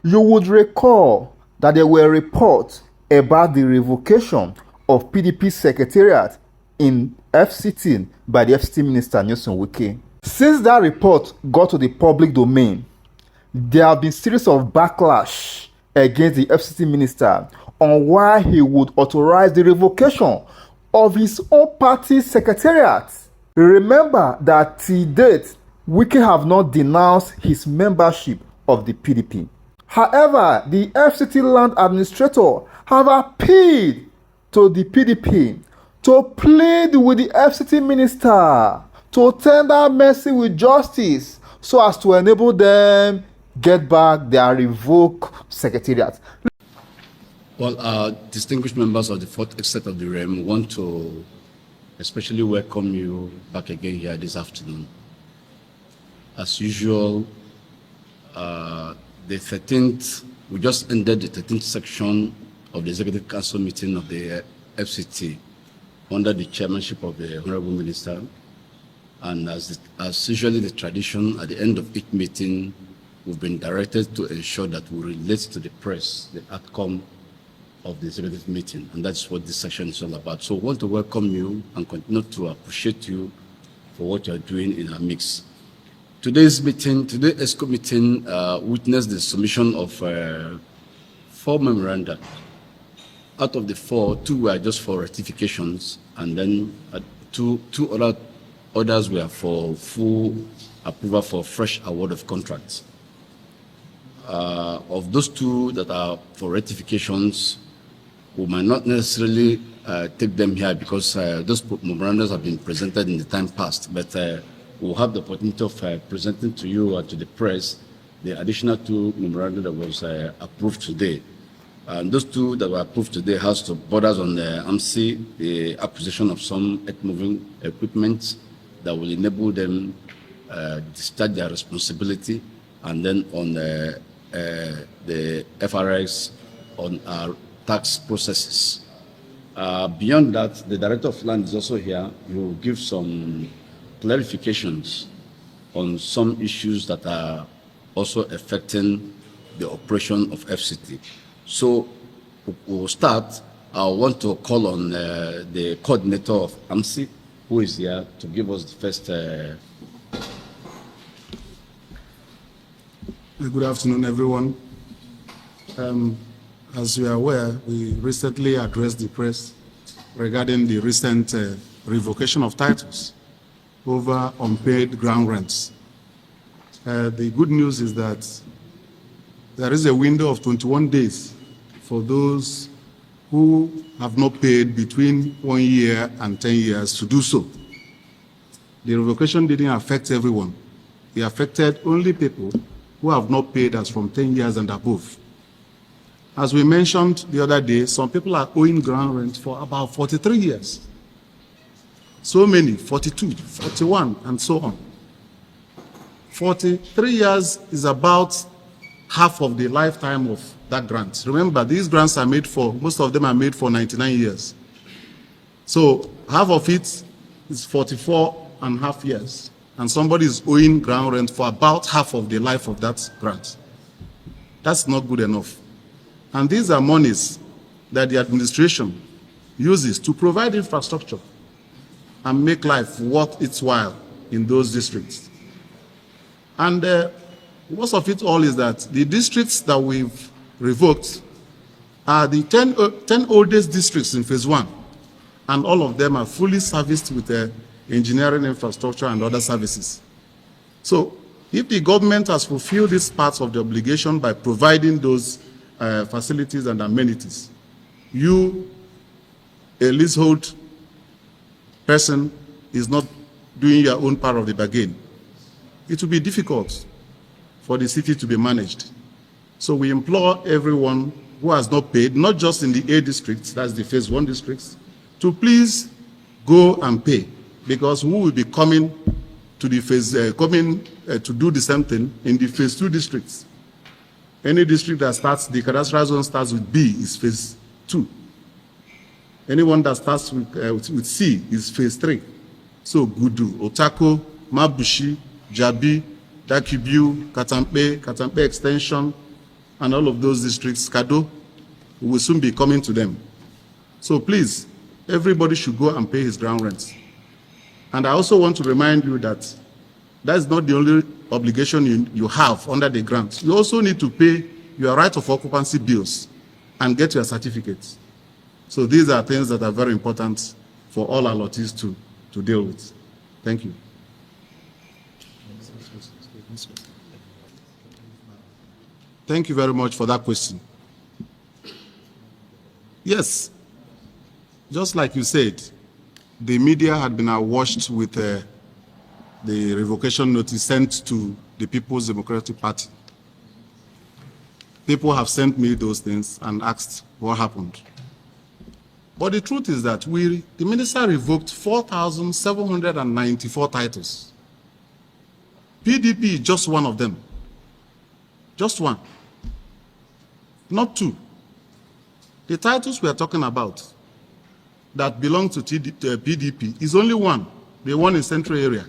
You would recall that there were reports about the revocation of PDP Secretariat in FCT by the FCT Minister Nyesom Wike. Since that report got to the public domain, there have been series of backlash against the FCT Minister on why he would authorize the revocation of his own party secretariat. Remember that to date, Wike have not denounced his membership of the PDP. However, the FCT land administrator have appealed to the PDP to plead with the FCT minister to tender mercy with justice so as to enable them get back their revoked secretariat. Well, distinguished members of the fourth extent of the realm, want to especially welcome you back again here this afternoon. As usual, the 13th, we just ended the 13th section of the Executive Council meeting of the FCT under the chairmanship of the Honorable Minister. And as usually the tradition, at the end of each meeting, we've been directed to ensure that we relate to the press the outcome of the executive meeting. And that's what this section is all about. So we want to welcome you and continue to appreciate you for what you're doing in our mix. Today's ESCO meeting witnessed the submission of 4 memoranda. Out of the 4, 2 were just for ratifications, and then two others were for full approval for fresh award of contracts. Of those 2 that are for ratifications, we might not necessarily take them here because those memorandums have been presented in the time past, but we'll have the opportunity of presenting to you and to the press the additional 2 memoranda that was approved today. And those 2 that were approved today has to borders on the AMC, the acquisition of some earth-moving equipment that will enable them discharge their responsibility, and then on the FRX on our tax processes. Beyond that, the Director of Land is also here. He will give some clarifications on some issues that are also affecting the operation of FCT. So we'll start. I want to call on the coordinator of AMC, who is here, to give us the first. Good afternoon, everyone. As you are aware, we recently addressed the press regarding the recent revocation of titles over unpaid ground rents. The good news is that there is a window of 21 days for those who have not paid between 1 year and 10 years to do so. The revocation didn't affect everyone. It affected only people who have not paid as from 10 years and above. As we mentioned the other day, some people are owing ground rent for about 43 years. So many, 42, 41, and so on. 43 years is about half of the lifetime of that grant. Remember, these grants are made for, most of them are made for 99 years. So half of it is 44 and a half years. And somebody is owing ground rent for about half of the life of that grant. That's not good enough. And these are monies that the administration uses to provide infrastructure and make life worth its while in those districts. And most of it all is that the districts that we've revoked are the 10 oldest districts in phase 1. And all of them are fully serviced with engineering infrastructure and other services. So if the government has fulfilled this part of the obligation by providing those facilities and amenities, you, a leasehold person, is not doing your own part of the bargain. It will be difficult for the city to be managed. So we implore everyone who has not paid, not just in the A districts, that's the phase 1 districts, to please go and pay, because we will be coming to the phase, to do the same thing in the phase 2 districts. Any district that starts, the cadastral zone starts with B is phase 2. Anyone that starts with C is phase 3. So Gudu, Otako, Mabushi, Jabi, Dakibu, Katampe Extension, and all of those districts, Kado, will soon be coming to them. So please, everybody should go and pay his ground rents. And I also want to remind you that that's not the only obligation you have under the grant. You also need to pay your right of occupancy bills and get your certificates. So these are things that are very important for all allottees to deal with. Thank you. Thank you very much for that question. Yes, just like you said, the media had been awash with the revocation notice sent to the People's Democratic Party. People have sent me those things and asked what happened. But the truth is that the minister revoked 4,794 titles. PDP is just one of them. Just one. Not two. The titles we are talking about that belong to PDP is only one, the one in Central area.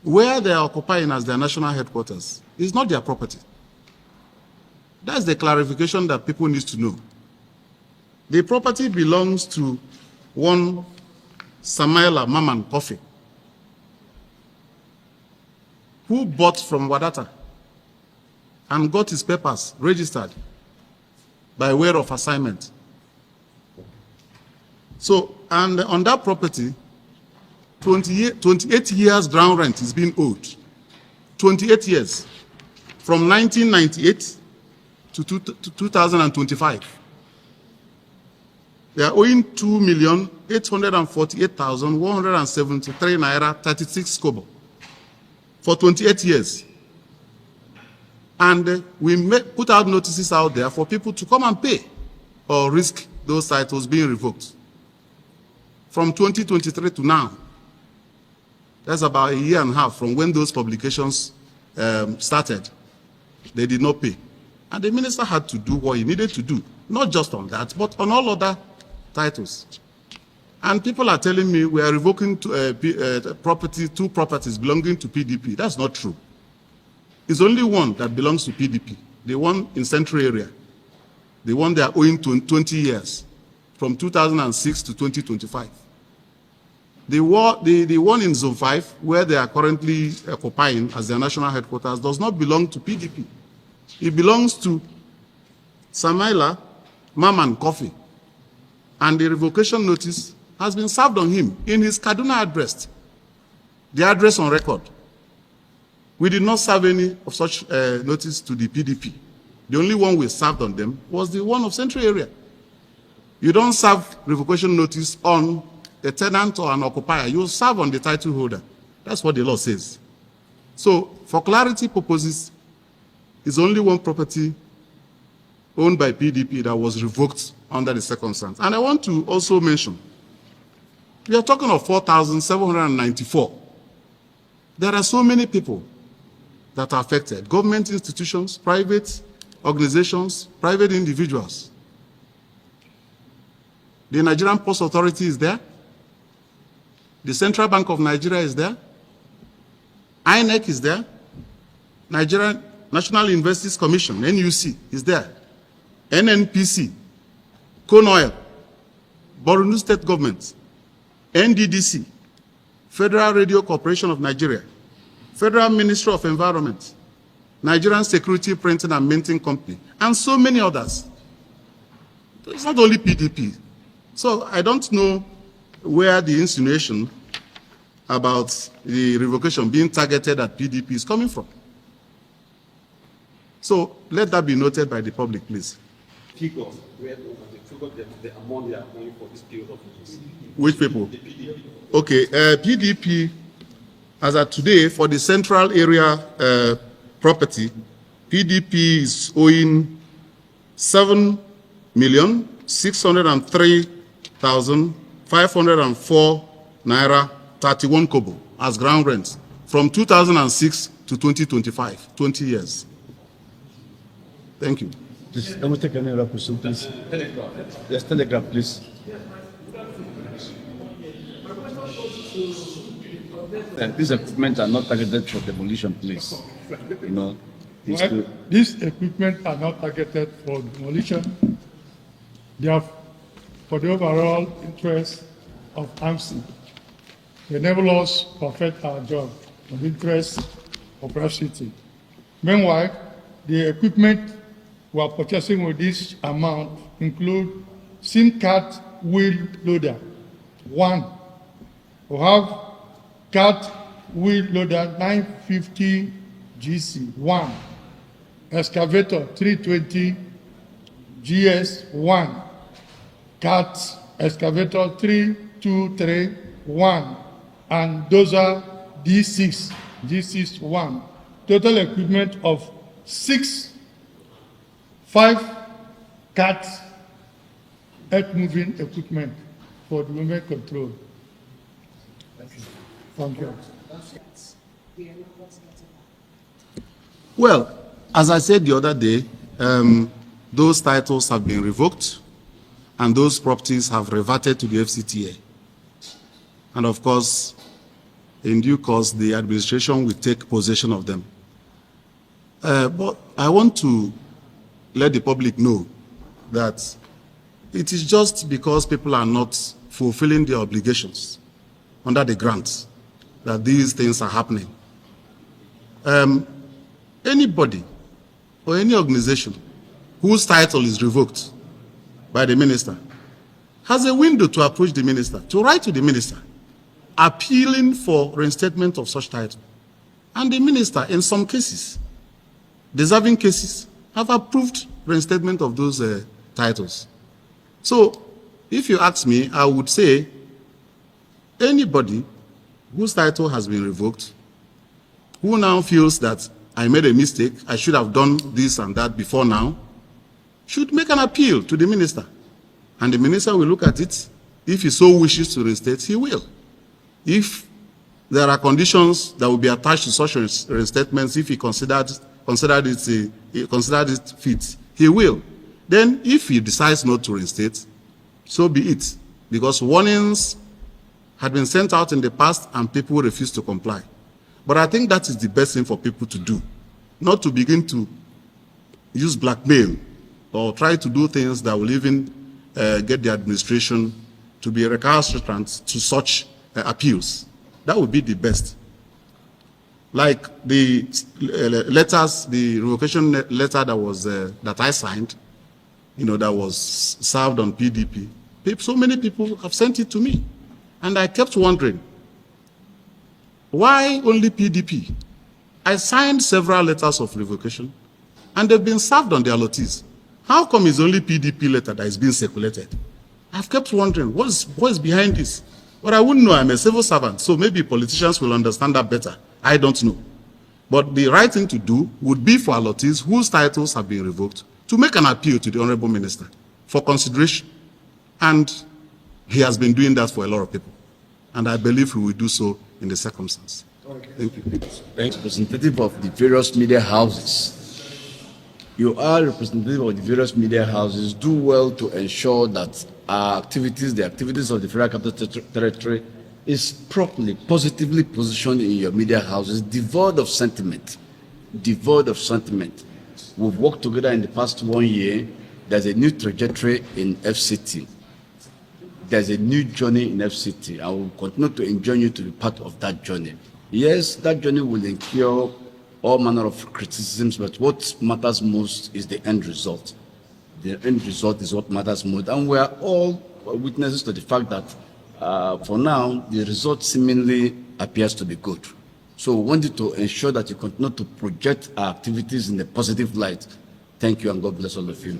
Where they are occupying as their national headquarters is not their property. That's the clarification that people need to know. The property belongs to one Samaila Maman Kofi, who bought from Wadata and got his papers registered by way of assignment. So, and on that property, 28 years ground rent is being owed. 28 years. From 1998 to 2025. They are owing 2,848,173 naira 36 kobo for 28 years. And we put out notices out there for people to come and pay or risk those titles being revoked. From 2023 to now, that's about a year and a half from when those publications started. They did not pay. And the minister had to do what he needed to do, not just on that, but on all other titles. And people are telling me we are revoking two properties belonging to PDP. That's not true. It's only one that belongs to PDP, the one in Central area, the one they are owing 20 years, from 2006 to 2025. The one in Zone 5, where they are currently occupying as their national headquarters, does not belong to PDP. It belongs to Samaila Maman Kofi. And the revocation notice has been served on him in his Kaduna address, the address on record. We did not serve any of such notice to the PDP. The only one we served on them was the one of Central area. You don't serve revocation notice on a tenant or an occupier. You serve on the title holder. That's what the law says. So, for clarity purposes, it's only one property owned by PDP that was revoked under the circumstance. And I want to also mention, we are talking of 4,794. There are so many people that are affected. Government institutions, private organizations, private individuals. The Nigerian Post Authority is there. The Central Bank of Nigeria is there. INEC is there. Nigerian National Universities Commission, NUC, is there. NNPC, CONOIL, Borno State Government, NDDC, Federal Radio Corporation of Nigeria, Federal Ministry of Environment, Nigerian Security Printing and Minting Company, and so many others. It's not only PDP. So I don't know where the insinuation about the revocation being targeted at PDP is coming from. So let that be noted by the public, please. Figures, where the amount they are going for this period of years. Which people? The PDP. Okay, PDP, as of today, for the central area property, PDP is owing 7,603,504 naira 31 kobo as ground rent from 2006 to 2025, 20 years. Thank you. Please, let me take another question, please. Telegraph. Yes, telegraph, please. These equipment are not targeted for demolition, please. You know, Well, these equipment are not targeted for demolition. They are for the overall interest of AMSI. They enable us to perfect our job in the interest of FCT. Meanwhile, the equipment we are purchasing with this amount include SIM card wheel loader, 1. We have card wheel loader 950 GC, 1. Excavator 320 GS, 1. Cart excavator 323, 1. And dozer D6, G6, 1. Total equipment of 5 cart earth-moving equipment for the movement control. Thank you. Well, as I said the other day, those titles have been revoked and those properties have reverted to the FCTA. And of course, in due course, the administration will take possession of them. But I want to let the public know that it is just because people are not fulfilling their obligations under the grants that these things are happening. Anybody or any organization whose title is revoked by the minister has a window to approach the minister, to write to the minister, appealing for reinstatement of such title. And the minister, in some cases, deserving cases, have approved reinstatement of those titles. So, if you ask me, I would say anybody whose title has been revoked, who now feels that I made a mistake, I should have done this and that before now, should make an appeal to the minister. And the minister will look at it. If he so wishes to reinstate, he will. If there are conditions that will be attached to such reinstatements, if he considered it fit, he will. Then, if he decides not to reinstate, so be it. Because warnings had been sent out in the past and people refused to comply. But I think that is the best thing for people to do, not to begin to use blackmail or try to do things that will even get the administration to be recalcitrant to such appeals. That would be the best. Like the letters, the revocation letter that was that I signed, that was served on PDP. So many people have sent it to me, and I kept wondering, why only PDP? I signed several letters of revocation, and they've been served on their allottees. How come it's only PDP letter that is being circulated? I've kept wondering, what is behind this? But I wouldn't know. I'm a civil servant, so maybe politicians will understand that better. I don't know. But the right thing to do would be for allottees whose titles have been revoked to make an appeal to the Honorable Minister for consideration. And he has been doing that for a lot of people. And I believe he will do so in the circumstance. Thank you. Representative of the various media houses. You are representative of the various media houses. Do well to ensure that our activities, the activities of the Federal Capital Territory, is properly, positively positioned in your media houses, devoid of sentiment. Devoid of sentiment. We've worked together in the past 1 year. There's a new trajectory in FCT. There's a new journey in FCT. I will continue to enjoin you to be part of that journey. Yes, that journey will incur all manner of criticisms, but what matters most is the end result. The end result is what matters most. And we are all witnesses to the fact that for now, the result seemingly appears to be good. So we wanted to ensure that you continue to project our activities in a positive light. Thank you, and God bless all of you.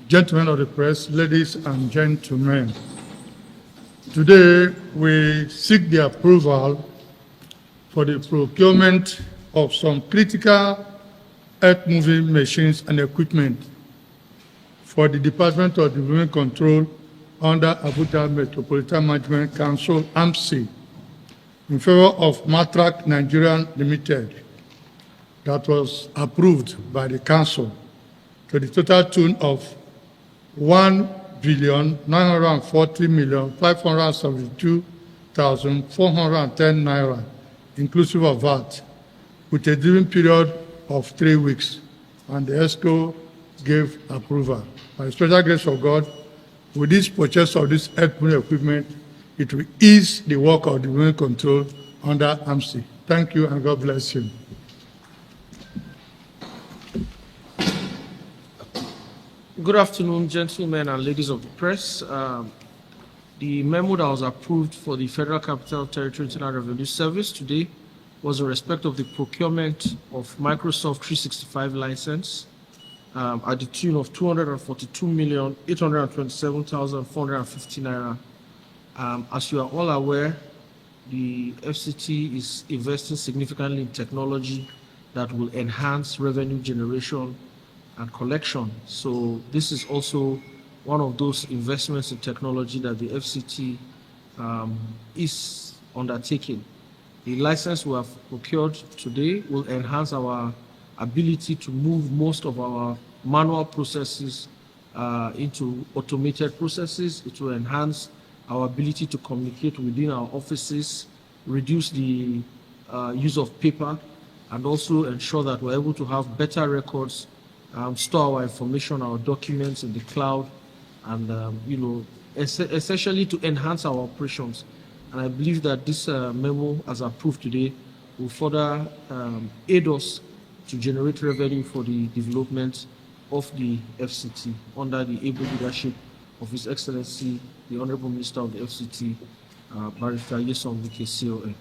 Gentlemen of the press, ladies and gentlemen, today we seek the approval for the procurement of some critical earth-moving machines and equipment for the Department of Development Control under Abuja Metropolitan Management Council, AMSI, in favor of Matrac Nigeria Limited, that was approved by the council to the total tune of 1 1,940,572,410 naira, inclusive of VAT, with a delivery period of 3 weeks, and the ESCO gave approval. By the special grace of God, with this purchase of this earth-moving equipment, it will ease the work of the moving control under AMSI. Thank you, and God bless you. Good afternoon, gentlemen and ladies of the press. The memo that was approved for the Federal Capital Territory Internal Revenue Service today was in respect of the procurement of Microsoft 365 license at the tune of 242,827,450 naira. As you are all aware, the FCT is investing significantly in technology that will enhance revenue generation and collection. So this is also one of those investments in technology that the FCT is undertaking. The license we have procured today will enhance our ability to move most of our manual processes into automated processes. It will enhance our ability to communicate within our offices, reduce the use of paper, and also ensure that we're able to have better records, store our information, our documents in the cloud, and essentially to enhance our operations. And I believe that this memo, as approved today, will further aid us to generate revenue for the development of the FCT under the able leadership of His Excellency, the Honorable Minister of the FCT, Barrister Nyesom, CON.